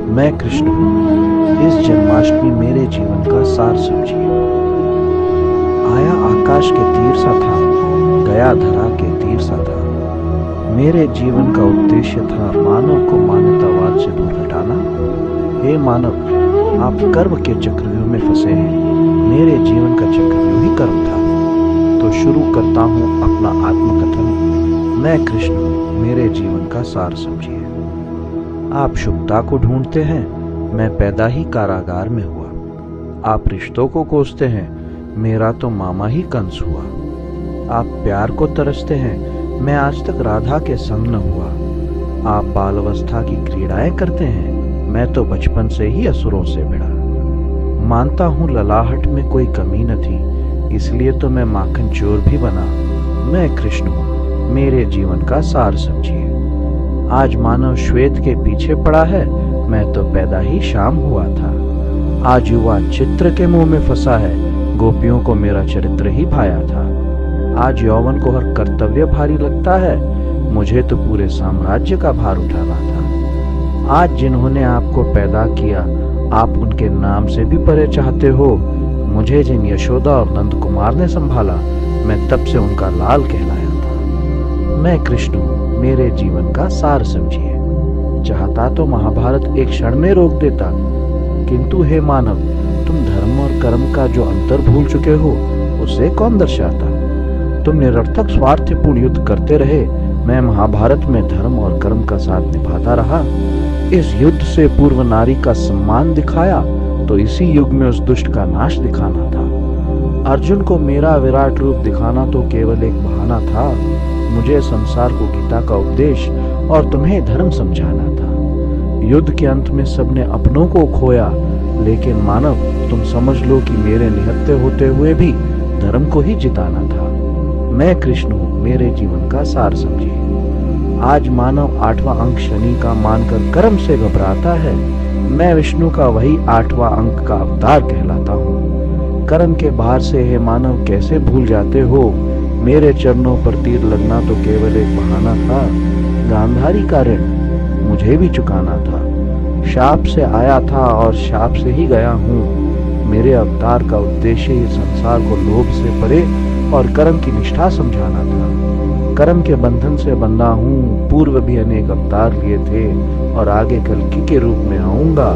मैं कृष्ण हूँ। इस जन्माष्टमी मेरे जीवन का सार समझिए। आया आकाश के तीर सा था, गया धरा के तीर सा था। मेरे जीवन का उद्देश्य था मानव को मान्यतावाद से दूर हटाना। हे मानव, आप कर्म के चक्रव्यूह में फंसे हैं। मेरे जीवन का चक्रव्यूह ही कर्म था। तो शुरू करता हूँ अपना आत्मकथन। मैं कृष्ण हूँ, मेरे जीवन का सार समझिए। आप शुभता को ढूंढते हैं, मैं पैदा ही कारागार में हुआ। आप रिश्तों को कोसते हैं, मेरा तो मामा ही कंस हुआ। आप प्यार को तरसते हैं, मैं आज तक राधा के संग न हुआ। आप बाल अवस्था की क्रीड़ाएं करते हैं, मैं तो बचपन से ही असुरों से भिड़ा। मानता हूँ ललाहट में कोई कमी न थी, इसलिए तो मैं माखन चोर भी बना। मैं कृष्ण हूँ, मेरे जीवन का सार समझिए। आज मानव श्वेत के पीछे पड़ा है, मैं तो पैदा ही शाम हुआ था। आज युवा चित्र के मुंह में फंसा है, गोपियों को मेरा चरित्र ही भाया था। आज यौवन को हर कर्तव्य भारी लगता है, मुझे तो पूरे साम्राज्य का भार उठाना था। आज जिन्होंने आपको पैदा किया, आप उनके नाम से भी परे चाहते हो। मुझे जिन यशोदा और नंद कुमार ने संभाला, मैं तब से उनका लाल कहलाया था। मैं कृष्ण हूँ, मेरे जीवन का सार समझिए। चाहता तो महाभारत एक क्षण में रोक देता, किंतु हे मानव, तुम धर्म और कर्म का जो अंतर भूल चुके हो, उसे कौन दर्शाता। तुम निरर्थक स्वार्थपूर्ण युद्ध करते रहे, मैं महाभारत में धर्म और कर्म का साथ निभाता रहा। इस युद्ध से पूर्व नारी का सम्मान दिखाया, तो इसी युग में उस दुष्ट का नाश दिखाना था। अर्जुन को मेरा विराट रूप दिखाना तो केवल एक बहाना था। मुझे संसार को गीता का उपदेश और तुम्हें धर्म समझाना था। युद्ध के अंत में सबने अपनों को खोया, लेकिन मानव, तुम समझ लो कि मेरे निहत्थे होते हुए भी धर्म को ही जिताना था। मैं कृष्ण हूँ, मेरे जीवन का सार समझिए। आज मानव 8वां अंक शनि का मानकर कर्म से घबराता है, मैं विष्णु का वही 8वां अंक का अवतार कहलाता हूँ। कर्म के भार से हे मानव कैसे भूल जाते हो, मेरे चरणों पर तीर लगना तो केवल एक बहाना था। गांधारी का ऋण मुझे भी चुकाना था। शाप से आया था और शाप से ही गया हूँ। मेरे अवतार का उद्देश्य ही संसार को लोभ से परे और कर्म की निष्ठा समझाना था। कर्म के बंधन से बंधा हूँ, पूर्व भी अनेक अवतार लिए थे और आगे कल्कि के रूप में आऊंगा।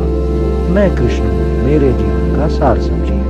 मैं कृष्ण हूँ, मेरे जीवन का सार समझिए।